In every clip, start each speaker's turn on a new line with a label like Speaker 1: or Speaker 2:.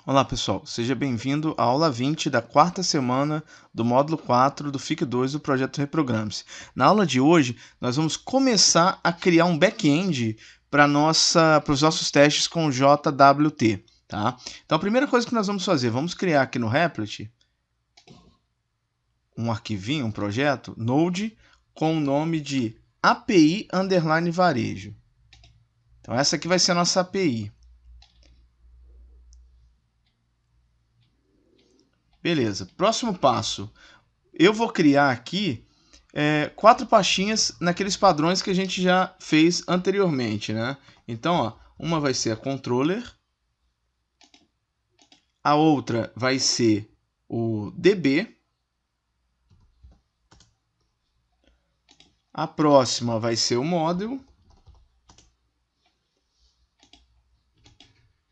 Speaker 1: Olá pessoal, seja bem-vindo à aula 20 da quarta semana do módulo 4 do FIC 2 do projeto Reprograme-se. Na aula de hoje, nós vamos começar a criar um back-end para os nossos testes com JWT. Tá? Então a primeira coisa que nós vamos fazer, vamos criar aqui no Replit um arquivinho, um projeto, Node, com o nome de API_varejo. Então essa aqui vai ser a nossa API. Beleza, próximo passo. Eu vou criar aqui 4 pastinhas naqueles padrões que a gente já fez anteriormente, né? Então, ó, uma vai ser a controller, a outra vai ser o DB, a próxima vai ser o model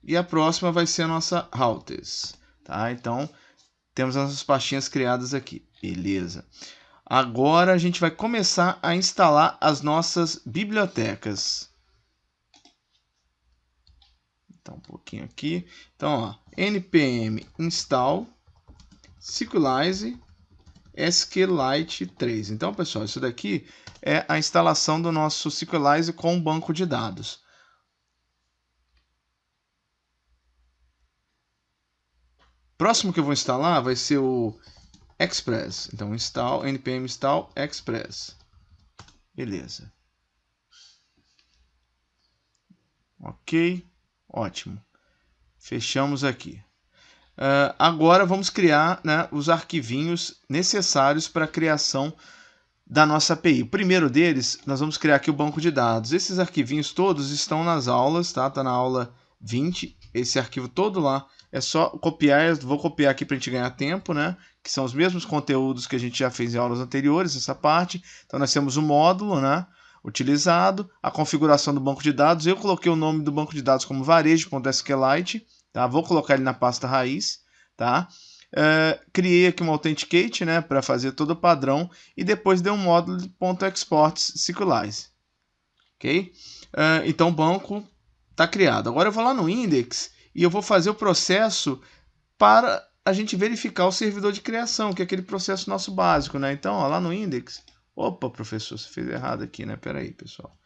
Speaker 1: e a próxima vai ser a nossa routers, tá? Então, temos as nossas pastinhas criadas aqui, beleza? Agora a gente vai começar a instalar as nossas bibliotecas. Então, um pouquinho aqui. Então, ó, npm install SQLite SQLite 3. Então, pessoal, isso daqui é a instalação do nosso SQLite com um banco de dados. Próximo que eu vou instalar vai ser o Express. Então, npm install Express. Beleza. Ok, ótimo. Fechamos aqui. Agora vamos criar, né, os arquivinhos necessários para a criação da nossa API. O primeiro deles, nós vamos criar aqui o banco de dados. Esses arquivinhos todos estão nas aulas, tá? Tá na aula 20. Esse arquivo todo lá é só copiar. Vou copiar aqui para a gente ganhar tempo, né? Que são os mesmos conteúdos que a gente já fez em aulas anteriores, essa parte. Então nós temos o módulo, né, utilizado, a configuração do banco de dados. Eu coloquei o nome do banco de dados como varejo.sqlite, tá? Vou colocar ele na pasta raiz, tá? Criei aqui um authenticate, né, para fazer todo o padrão e depois dei um módulo de .exports SQLite. Ok? Então o banco está criado. Agora eu vou lá no index e eu vou fazer o processo para a gente verificar o servidor de criação, que é aquele processo nosso básico, né? Então, ó, lá no index. Opa, professor, você fez errado aqui, né? Pera aí, pessoal.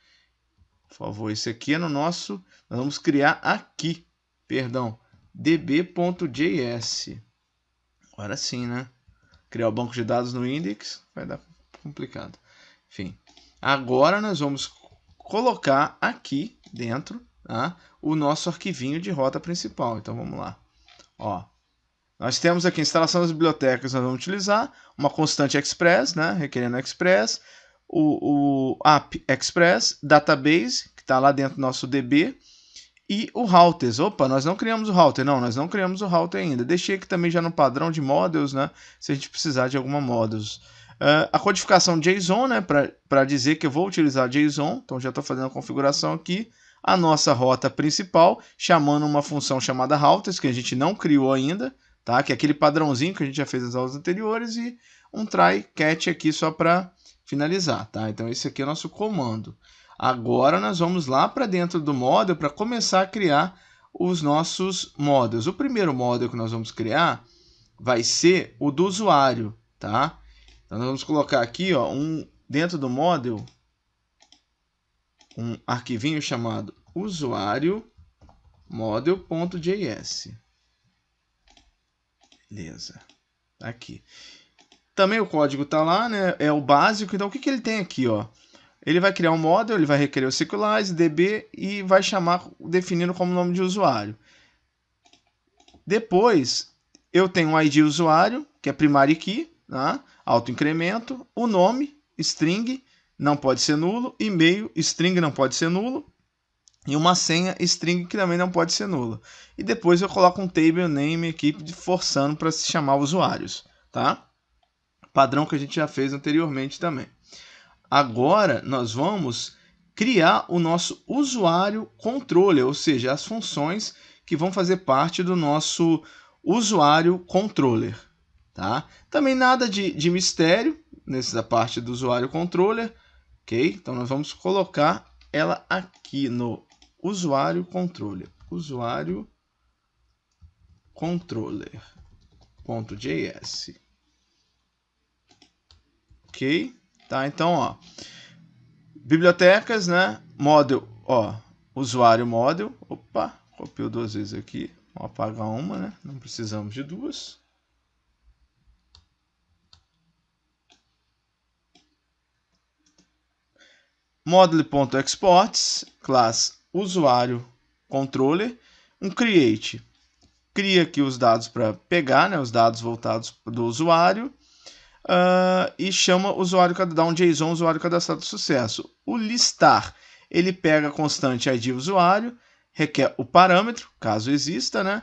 Speaker 1: Por favor, esse aqui é no nosso. Nós vamos criar aqui, perdão, db.js. Agora sim, né? Criar o banco de dados no index vai dar complicado. Enfim, agora nós vamos colocar aqui dentro, tá, o nosso arquivinho de rota principal. Então vamos lá. Ó, nós temos aqui a instalação das bibliotecas, nós vamos utilizar uma constante express, né, requerendo express, o app express, database, que está lá dentro do nosso DB, e o routers. Opa, nós não criamos o router. Não, nós não criamos o router ainda. Deixei aqui também já no padrão de models, né? Se a gente precisar de alguma models. A codificação JSON, né? Para dizer que eu vou utilizar JSON. Então já estou fazendo a configuração aqui. A nossa rota principal, chamando uma função chamada routers, que a gente não criou ainda, tá? Que é aquele padrãozinho que a gente já fez nas aulas anteriores. E um try catch aqui só para finalizar, tá? Então esse aqui é o nosso comando. Agora nós vamos lá para dentro do model para começar a criar os nossos models. O primeiro model que nós vamos criar vai ser o do usuário, tá? Então nós vamos colocar aqui, ó, dentro do model um arquivinho chamado usuário model.js. Beleza. Aqui. Também o código está lá, né? É o básico. Então o que ele tem aqui, ó? Ele vai criar um model, ele vai requerer o SQLite, DB e vai chamar, definindo como nome de usuário. Depois, eu tenho um ID usuário, que é primary key, tá? Autoincremento, o nome, string, não pode ser nulo, e-mail, string não pode ser nulo, e uma senha, string, que também não pode ser nulo. E depois eu coloco um table name aqui, forçando para se chamar usuários, tá? Padrão que a gente já fez anteriormente também. Agora nós vamos criar o nosso usuário controller, ou seja, as funções que vão fazer parte do nosso usuário controller. Tá? Também nada de mistério nessa parte do usuário controller. Ok? Então nós vamos colocar ela aqui no usuário controller. Usuário controller.js. Ok? Tá? Então, ó, bibliotecas, né? Model, ó, usuário model. Opa, copiou duas vezes aqui. Vou apagar uma, né? Não precisamos de duas. Model.exports, class usuário controller, um create, cria aqui os dados para pegar, né, os dados voltados do usuário, e chama o usuário, dá um JSON usuário cadastrado de sucesso. O listar, ele pega a constante ID usuário, requer o parâmetro, caso exista, né?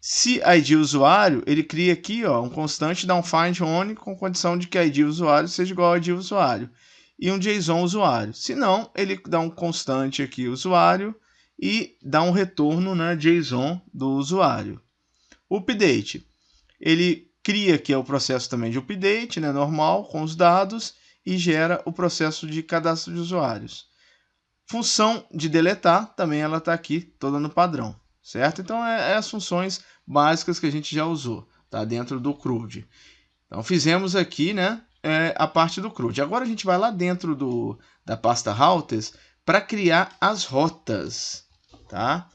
Speaker 1: Se ID usuário, ele cria aqui, ó, um constante, dá um find only com condição de que ID usuário seja igual a ID usuário e um JSON usuário. Se não, ele dá um constante aqui usuário e dá um retorno, né, JSON do usuário. O update, ele cria aqui o processo também de update, né, normal, com os dados e gera o processo de cadastro de usuários. Função de deletar, também ela está aqui toda no padrão, certo? Então, é as funções básicas que a gente já usou, tá, dentro do CRUD. Então, fizemos aqui, né, a parte do CRUD. Agora a gente vai lá dentro da pasta routers para criar as rotas, tá?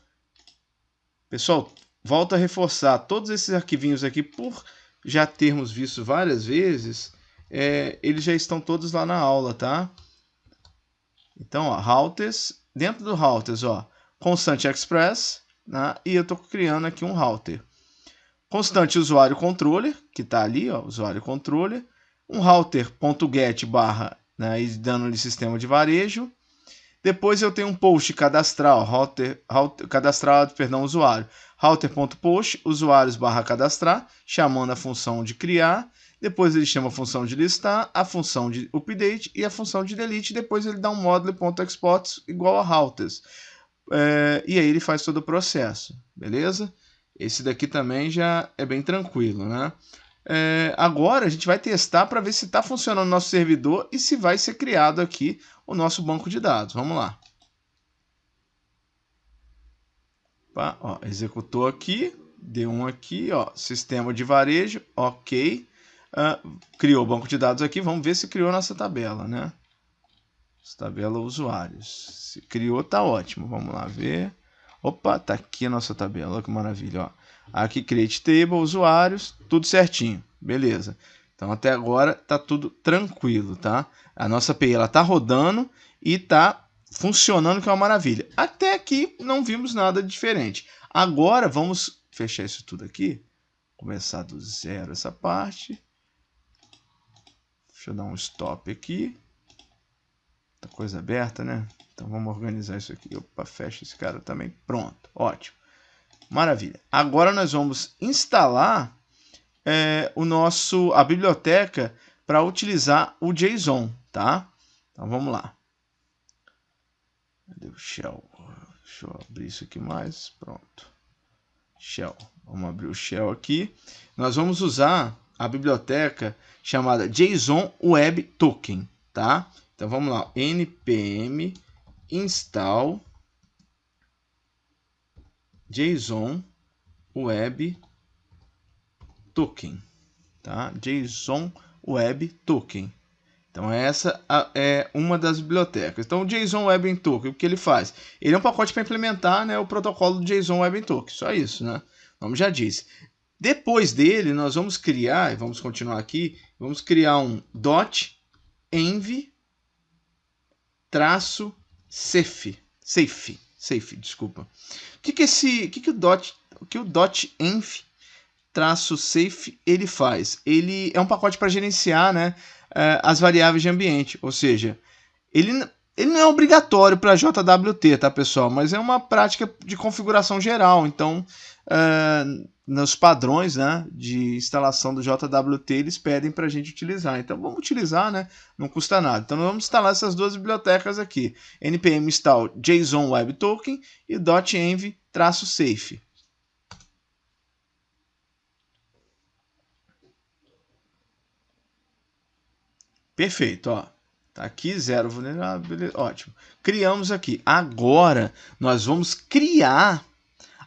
Speaker 1: Pessoal, volto a reforçar, todos esses arquivinhos aqui, por já termos visto várias vezes, eles já estão todos lá na aula, tá? Então, ó, routers, dentro do routers, ó, constante express, né, e eu estou criando aqui um router. Constante usuário controller, que está ali, ó, usuário controller, um router.get barra, né, e dando-lhe sistema de varejo. Depois eu tenho um post cadastral, usuário. Router.post, usuários barra cadastrar, chamando a função de criar. Depois ele chama a função de listar, a função de update e a função de delete. Depois ele dá um module.exports igual a routers. E aí ele faz todo o processo, beleza? Esse daqui também já é bem tranquilo, né? Agora a gente vai testar para ver se está funcionando o nosso servidor e se vai ser criado aqui o nosso banco de dados. Vamos lá. Opa, ó, executou aqui, deu um aqui, ó, sistema de varejo, ok. Criou o banco de dados aqui, vamos ver se criou nossa tabela, né? Tabela usuários. Se criou, tá ótimo. Vamos lá ver. Opa, tá aqui a nossa tabela, olha que maravilha, ó. Aqui create table, usuários, tudo certinho, beleza. Então até agora tá tudo tranquilo, tá? A nossa API ela tá rodando e tá funcionando, que é uma maravilha. Até aqui não vimos nada diferente. Agora vamos fechar isso tudo aqui, começar do zero essa parte. Deixa eu dar um stop aqui. Tá coisa aberta, né? Então vamos organizar isso aqui. Opa, fecha esse cara também. Pronto, ótimo. Maravilha. Agora nós vamos instalar a biblioteca para utilizar o JSON, tá? Então vamos lá. Cadê o shell? Deixa eu abrir isso aqui mais. Pronto. Shell. Vamos abrir o shell aqui. Nós vamos usar a biblioteca chamada JSON Web Token, tá? Então vamos lá, npm install JSON Web Token, tá? JSON Web Token. Então essa é uma das bibliotecas. Então o JSON Web Token, o que ele faz? Ele é um pacote para implementar, né, o protocolo do JSON Web Token, só isso, né? Como já disse. Depois dele nós vamos criar, e vamos continuar aqui, vamos criar um .env traço safe, desculpa. O que o .env traço safe ele faz? Ele é um pacote para gerenciar, né, as variáveis de ambiente, ou seja, ele não é obrigatório para JWT, tá, pessoal? Mas é uma prática de configuração geral. Então, nos padrões, né, de instalação do JWT, eles pedem para a gente utilizar. Então, vamos utilizar, né? Não custa nada. Então, nós vamos instalar essas duas bibliotecas aqui. npm install JSON Web Token e .env traço safe. Perfeito, ó. Tá aqui, zero vulnerabilidade, ótimo. Criamos aqui. Agora, nós vamos criar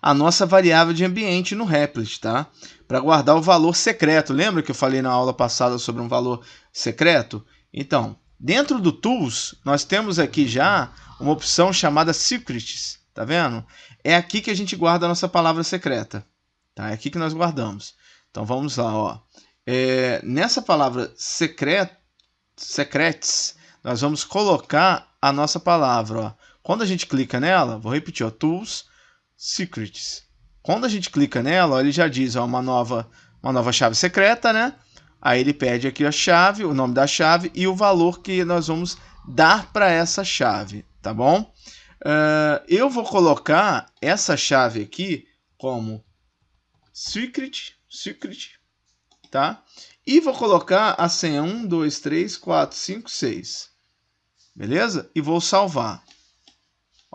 Speaker 1: a nossa variável de ambiente no Replit, tá? Para guardar o valor secreto. Lembra que eu falei na aula passada sobre um valor secreto? Então, dentro do Tools, nós temos aqui já uma opção chamada Secrets, tá vendo? É aqui que a gente guarda a nossa palavra secreta, tá? É aqui que nós guardamos. Então, vamos lá, ó. Nessa palavra secrets, nós vamos colocar a nossa palavra, ó. Quando a gente clica nela, vou repetir, ó, Tools, Secrets. Quando a gente clica nela, ó, ele já diz, ó, uma nova chave secreta, né? Aí ele pede aqui a chave, o nome da chave e o valor que nós vamos dar para essa chave, tá bom? Eu vou colocar essa chave aqui como secret, tá? E vou colocar a senha 1, 2, 3, 4, 5, 6. Beleza? E vou salvar.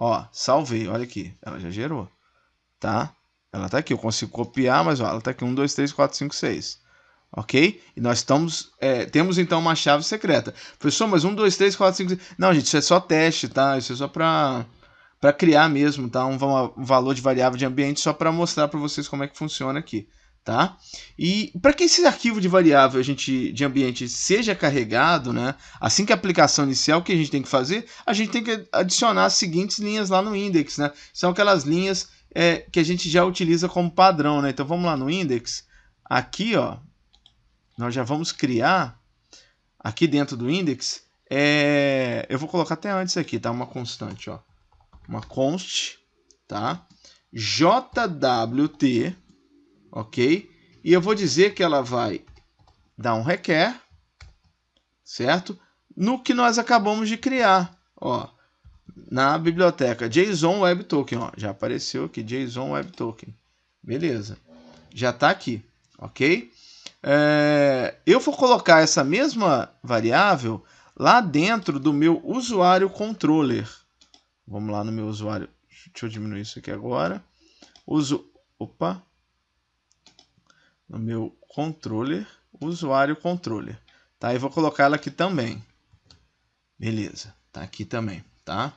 Speaker 1: Ó, salvei, olha aqui, ela já gerou, tá? Ela tá aqui, eu consigo copiar, mas ó, ela tá aqui, 1, 2, 3, 4, 5, 6. Ok? E nós temos então uma chave secreta. Professor, mas 1, 2, 3, 4, 5, 6... Não, gente, isso é só teste, tá? Isso é só para criar mesmo, tá? Um valor de variável de ambiente só para mostrar para vocês como é que funciona aqui, tá? E para que esse arquivo de variável de ambiente seja carregado, né? Assim que a aplicação inicial, o que a gente tem que fazer? A gente tem que adicionar as seguintes linhas lá no index, né? São aquelas linhas que a gente já utiliza como padrão, né? Então vamos lá no index. Aqui, ó, nós já vamos criar aqui dentro do index. Eu vou colocar até antes aqui, tá? Uma constante, ó. Uma const, tá? JWT, ok? E eu vou dizer que ela vai dar um requer, certo? No que nós acabamos de criar, ó, na biblioteca JSON Web Token, ó, já apareceu aqui JSON Web Token, beleza? Já está aqui, ok? Eu vou colocar essa mesma variável lá dentro do meu usuário controller. Vamos lá no meu usuário. Deixa eu diminuir isso aqui agora. No meu controller, usuário controller. Tá? E vou colocar ela aqui também. Beleza. Tá aqui também, tá?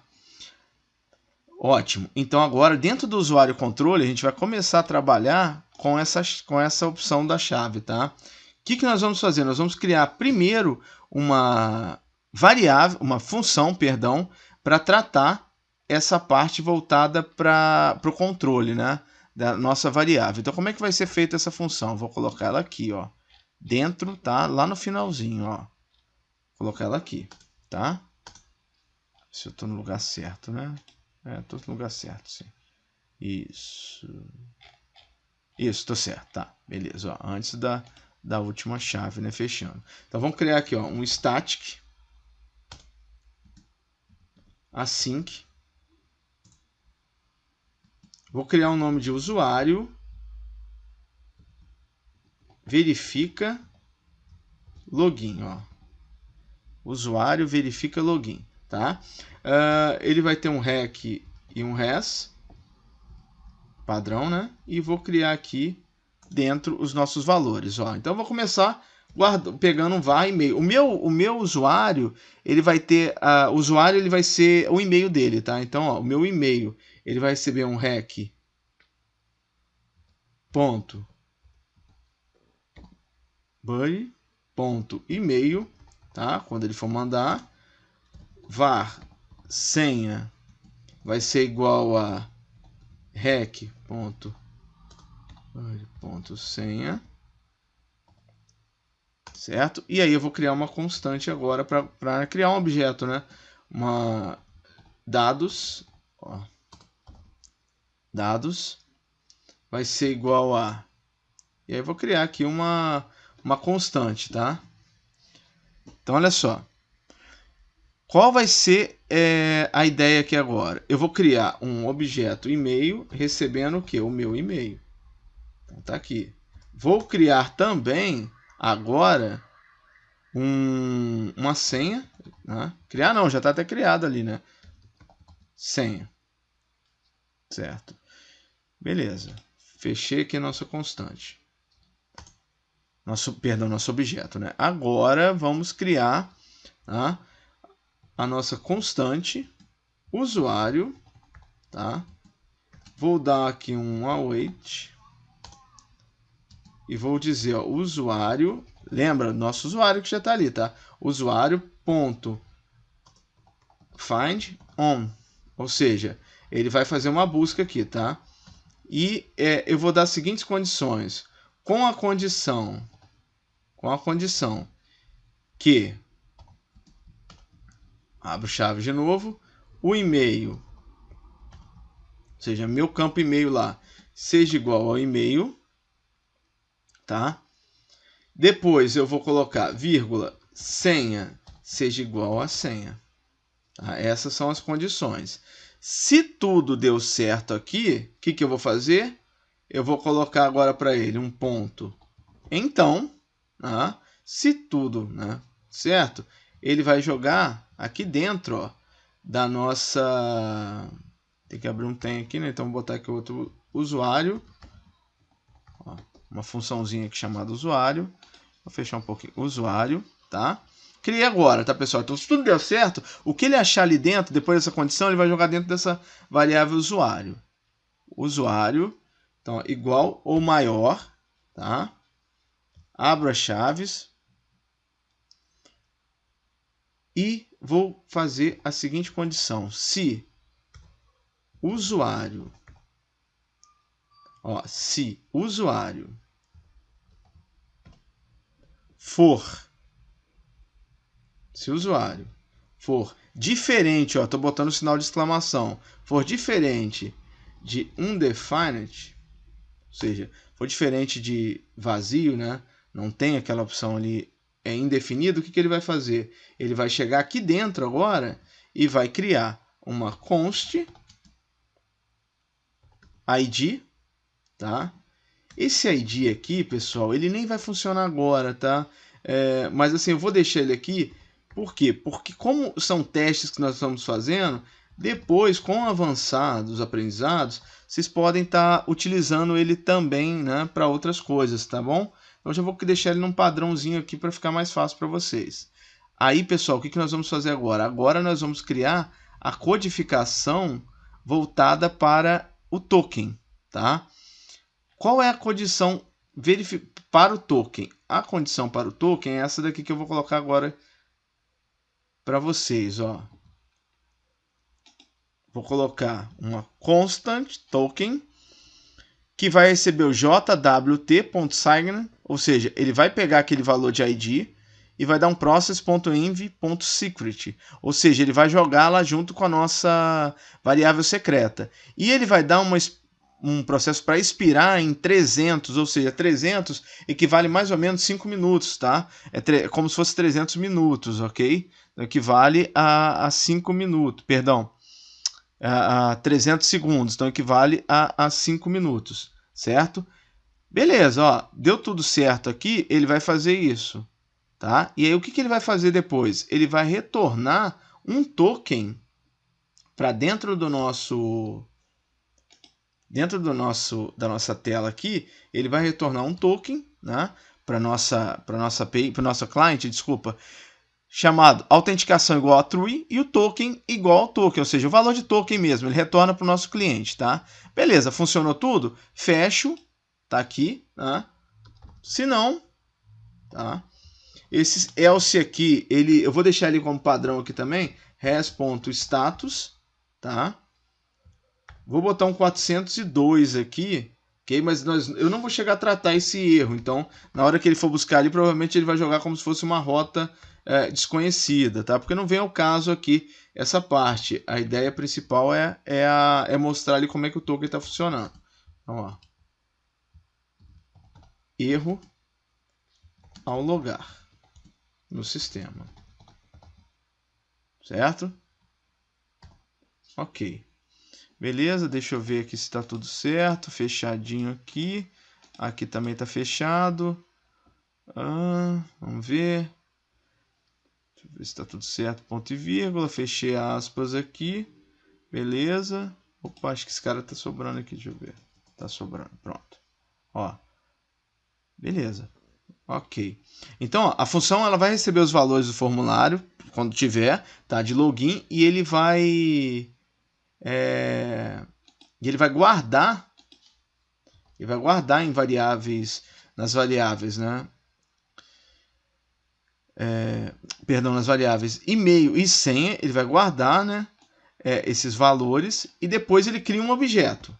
Speaker 1: Ótimo. Então agora dentro do usuário controller a gente vai começar a trabalhar com essa opção da chave, tá? O que nós vamos fazer? Nós vamos criar primeiro uma variável, uma função, perdão, para tratar essa parte voltada para o controle, né, da nossa variável. Então, como é que vai ser feita essa função? Vou colocar ela aqui, ó, dentro, tá? Lá no finalzinho, ó. Vou colocar ela aqui, tá? Se eu estou no lugar certo, né? Estou no lugar certo, sim. Isso, estou certo, tá? Beleza, ó, antes da última chave, né, fechando. Então, vamos criar aqui, ó, um static async. Vou criar um nome de usuário, verifica login, ó. Usuário verifica login, tá? Ele vai ter um rec e um res, padrão, né? E vou criar aqui dentro os nossos valores, ó. Então, eu vou começar pegando um var e-mail. O meu usuário, ele vai ter, ele vai ser o e-mail dele, tá? Então, ó, o meu e-mail, ele vai receber um rec ponto buddy ponto e-mail, tá? Quando ele for mandar, var senha vai ser igual a rec ponto senha, certo? E aí eu vou criar uma constante agora para criar um objeto, né? Uma dados, ó, dados vai ser igual a, e aí eu vou criar aqui uma constante, tá? Então olha só, qual vai ser a ideia aqui agora? Eu vou criar um objeto e-mail recebendo o que? O meu e-mail. Então tá aqui. Vou criar também agora uma senha, né? Criar não, já está até criado ali, né? Senha, certo? Beleza. Fechei aqui a nossa constante. Nosso objeto, né? Agora vamos criar, tá, a nossa constante usuário, tá? Vou dar aqui um await. E vou dizer, ó, usuário, lembra, nosso usuário que já está ali, tá? Usuário.find on, ou seja, ele vai fazer uma busca aqui, tá? E eu vou dar as seguintes condições. Com a condição que, abro chave de novo, o e-mail, ou seja, meu campo e-mail lá, seja igual ao e-mail, tá? Depois eu vou colocar vírgula, senha seja igual a senha. Tá? Essas são as condições. Se tudo deu certo aqui, o que eu vou fazer? Eu vou colocar agora para ele um ponto. Então, tá? Se tudo, né, certo, ele vai jogar aqui dentro, ó, da nossa... Tem que abrir um tem aqui, né? Então vou botar aqui outro usuário. Ó, uma funçãozinha aqui chamada usuário. Vou fechar um pouquinho. Usuário, tá? Criei agora, tá, pessoal? Então, se tudo der certo, o que ele achar ali dentro, depois dessa condição, ele vai jogar dentro dessa variável usuário. Usuário, então, igual ou maior, tá? Abro as chaves. E vou fazer a seguinte condição. Se usuário, se usuário for diferente, estou botando o sinal de exclamação, for diferente de undefined, ou seja, for diferente de vazio, né? Não tem aquela opção ali, é indefinido, o que ele vai fazer? Ele vai chegar aqui dentro agora e vai criar uma const id, tá? Esse id aqui, pessoal, ele nem vai funcionar agora, tá? Mas assim, eu vou deixar ele aqui. Por quê? Porque como são testes que nós estamos fazendo, depois, com avançados aprendizados, vocês podem estar utilizando ele também, né, para outras coisas, tá bom? Então, já vou deixar ele num padrãozinho aqui para ficar mais fácil para vocês. Aí, pessoal, o que nós vamos fazer agora? Agora nós vamos criar a codificação voltada para o token, tá? Qual é a condição para o token? A condição para o token é essa daqui que eu vou colocar agora para vocês, ó. Vou colocar uma constant token que vai receber o jwt.sign, ou seja, ele vai pegar aquele valor de ID e vai dar um process.env.secret, ou seja, ele vai jogar lá junto com a nossa variável secreta. E ele vai dar um processo para expirar em 300, ou seja, 300 equivale mais ou menos 5 minutos, tá? É como se fosse 300 minutos, ok? Equivale a 5 minutos, perdão, a 300 segundos, então equivale a 5 minutos, certo? Beleza, ó, deu tudo certo aqui, ele vai fazer isso, tá? E aí o que ele vai fazer depois? Ele vai retornar um token para dentro da nossa tela aqui, ele vai retornar um token, né, para nossa client, desculpa, chamado autenticação igual a true e o token igual ao token, ou seja, o valor de token mesmo, ele retorna para o nosso cliente, tá? Beleza, funcionou tudo? Fecho, tá aqui, né? Se não, tá? Esse else aqui, eu vou deixar ele como padrão aqui também, res.status, tá? Vou botar um 402 aqui, ok? Mas eu não vou chegar a tratar esse erro. Então, na hora que ele for buscar ali, provavelmente ele vai jogar como se fosse uma rota desconhecida, tá? Porque não vem ao caso aqui essa parte. A ideia principal é mostrar ali como é que o token está funcionando. Então, ó, erro ao logar no sistema. Certo? Ok. Beleza, deixa eu ver aqui se está tudo certo. Fechadinho aqui. Aqui também está fechado. Vamos ver. Deixa eu ver se está tudo certo. Ponto e vírgula. Fechei aspas aqui. Beleza. Opa, acho que esse cara está sobrando aqui. Deixa eu ver. Está sobrando. Pronto. Ó. Beleza. Ok. Então, ó, a função ela vai receber os valores do formulário quando tiver, tá? De login. E ele vai... E ele vai guardar em variáveis, nas variáveis, né? Nas variáveis e-mail e senha, ele vai guardar, né, esses valores e depois ele cria um objeto.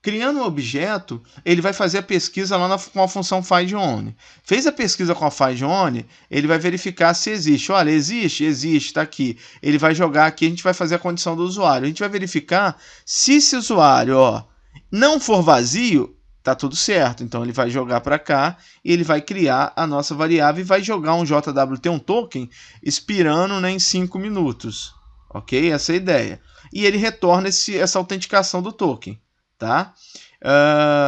Speaker 1: Criando um objeto, ele vai fazer a pesquisa lá com a função findOnly. Fez a pesquisa com a findOnly, ele vai verificar se existe. Olha, existe, está aqui. Ele vai jogar aqui, a gente vai fazer a condição do usuário. A gente vai verificar se esse usuário não for vazio, tá tudo certo. Então ele vai jogar para cá e ele vai criar a nossa variável e vai jogar um JWT, um token, expirando, né, em 5 minutos. Ok? Essa é a ideia. E ele retorna essa autenticação do token. Tá?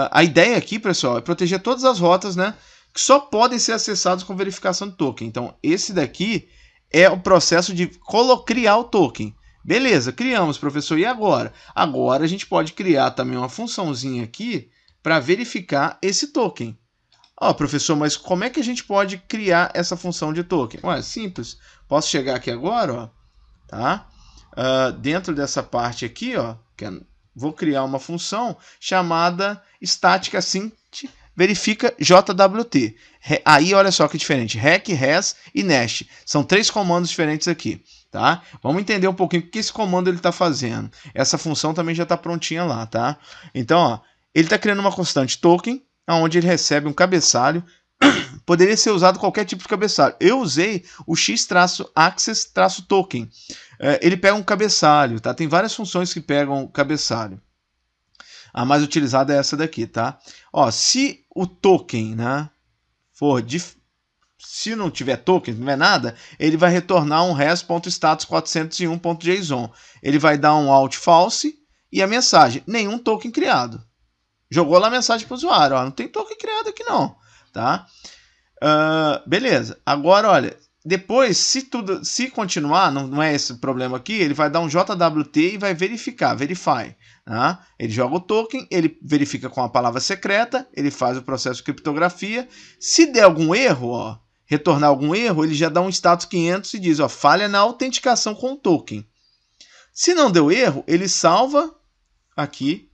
Speaker 1: A ideia aqui, pessoal, é proteger todas as rotas, né, que só podem ser acessadas com verificação de token. Então, esse daqui é o processo de criar o token. Beleza, criamos, professor, e agora? Agora a gente pode criar também uma funçãozinha aqui para verificar esse token. Professor, mas como é que a gente pode criar essa função de token? Simples. Posso chegar aqui agora, tá? Dentro dessa parte aqui, que é, vou criar uma função chamada static async verifica JWT. Aí olha só que diferente, rec, res e nest. São 3 comandos diferentes aqui. Tá? Vamos entender um pouquinho o que esse comando ele está fazendo. Essa função também já está prontinha lá. Tá? Então, ele está criando uma constante token, onde ele recebe um cabeçalho. Poderia ser usado qualquer tipo de cabeçalho. Eu usei o x-access-token. Ele pega um cabeçalho, tá? Tem várias funções que pegam cabeçalho. A mais utilizada é essa daqui, tá? Se o token, né, se não tiver token, não tiver nada, ele vai retornar um res.status401.json. Ele vai dar um out false e a mensagem, nenhum token criado. Jogou lá a mensagem para o usuário, não tem token criado aqui não, tá? Beleza. Agora, olha, depois, se continuar, não é esse o problema aqui, ele vai dar um JWT e vai verificar, verify. Tá? Ele joga o token, ele verifica com a palavra secreta, ele faz o processo de criptografia. Se der algum erro, retornar algum erro, ele já dá um status 500 e diz, falha na autenticação com o token. Se não deu erro, ele salva aqui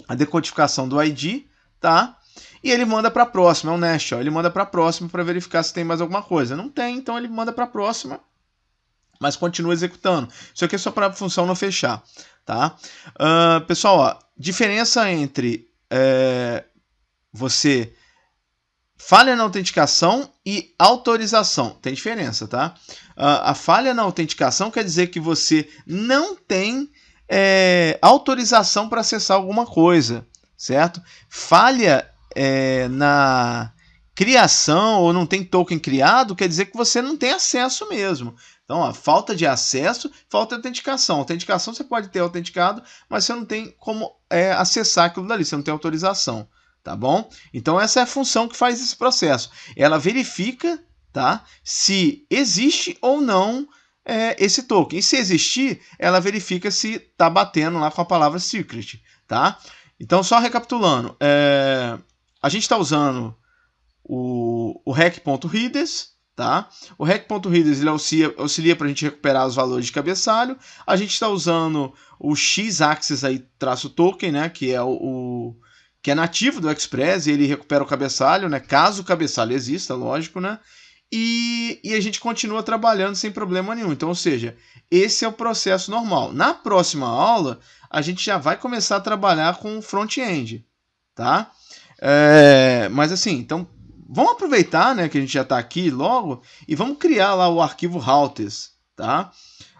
Speaker 1: a decodificação do ID, tá? E ele manda para a próxima, é um nest, ele manda para a próxima para verificar se tem mais alguma coisa. Não tem, então ele manda para a próxima, mas continua executando. Isso aqui é só para a função não fechar, tá? Pessoal, diferença entre você falha na autenticação e autorização. Tem diferença, tá? A falha na autenticação quer dizer que você não tem autorização para acessar alguma coisa, certo? Falha na criação ou não tem token criado, quer dizer que você não tem acesso mesmo. Então, falta de acesso, falta de autenticação. Autenticação você pode ter autenticado, mas você não tem como acessar aquilo dali, você não tem autorização, tá bom? Então, essa é a função que faz esse processo. Ela verifica, tá, se existe ou não esse token. E se existir, ela verifica se está batendo lá com a palavra secret, tá? Então, só recapitulando, a gente está usando o rec.readers, tá? O rec.readers ele auxilia para a gente recuperar os valores de cabeçalho. A gente está usando o x-axis aí, traço token, né? Que é que é nativo do Express, e ele recupera o cabeçalho, né? Caso o cabeçalho exista, lógico, né? E a gente continua trabalhando sem problema nenhum. Então, ou seja, esse é o processo normal. Na próxima aula, a gente já vai começar a trabalhar com front-end, tá? Mas assim, então vamos aproveitar, né, que a gente já está aqui logo e vamos criar lá o arquivo routers, tá?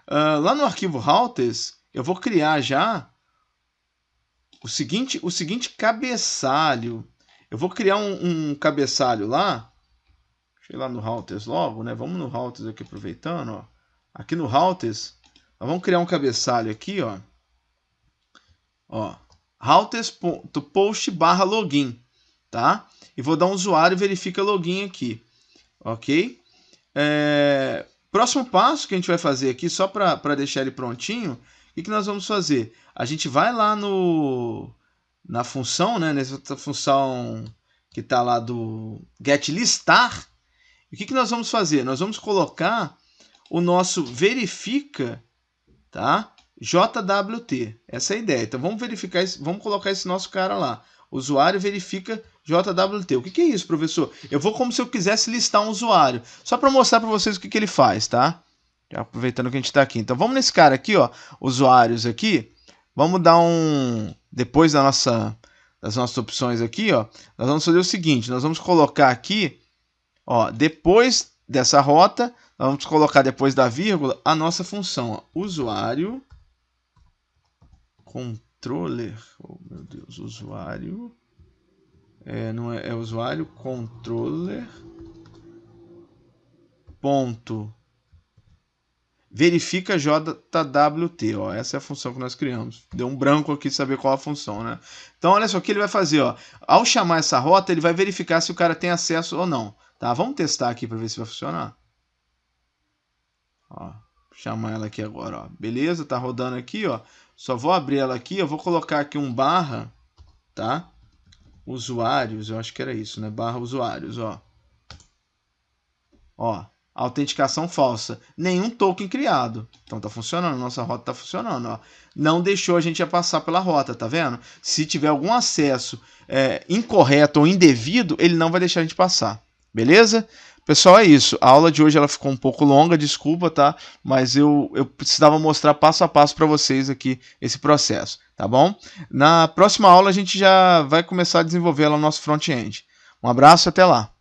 Speaker 1: Lá no arquivo routers eu vou criar já o seguinte cabeçalho. Eu vou criar um cabeçalho lá. Deixa eu ir lá no routers logo, né? Vamos no routers aqui aproveitando, Aqui no routers, nós vamos criar um cabeçalho aqui, routers.post/login, tá? E vou dar um usuário verifica login aqui, ok? Próximo passo que a gente vai fazer aqui, só para deixar ele prontinho, o que nós vamos fazer? A gente vai lá na função, né? Nessa função que está lá do getListar. E o que nós vamos fazer? Nós vamos colocar o nosso verifica, tá? JWT. Essa é a ideia. Então vamos verificar isso, vamos colocar esse nosso cara lá. Usuário verifica JWT. O que é isso, professor? Eu vou como se eu quisesse listar um usuário. Só para mostrar para vocês o que ele faz, tá? Já aproveitando que a gente está aqui. Então vamos nesse cara aqui, ó, usuários aqui. Vamos dar um... Depois das nossas opções aqui, ó, nós vamos fazer o seguinte. Nós vamos colocar aqui, ó, depois dessa rota, nós vamos colocar depois da vírgula a nossa função, ó, usuário controller, oh meu Deus, usuário, não é usuário controller ponto verifica JWT, ó, essa é a função que nós criamos. Deu um branco aqui de saber qual a função, né? Então olha só o que ele vai fazer, ó, ao chamar essa rota ele vai verificar se o cara tem acesso ou não, tá? Vamos testar aqui para ver se vai funcionar. Ó, chamar ela aqui agora, ó. Beleza, tá rodando aqui, ó. Só vou abrir ela aqui, eu vou colocar aqui um barra, tá? Usuários, eu acho que era isso, né? Barra usuários, ó. Ó, autenticação falsa. Nenhum token criado. Então tá funcionando, nossa rota tá funcionando, ó. Não deixou a gente passar pela rota, tá vendo? Se tiver algum acesso incorreto ou indevido, ele não vai deixar a gente passar. Beleza? Pessoal, é isso. A aula de hoje ela ficou um pouco longa, desculpa, tá? Mas eu precisava mostrar passo a passo para vocês aqui esse processo, tá bom? Na próxima aula a gente já vai começar a desenvolver lá o nosso front-end. Um abraço e até lá.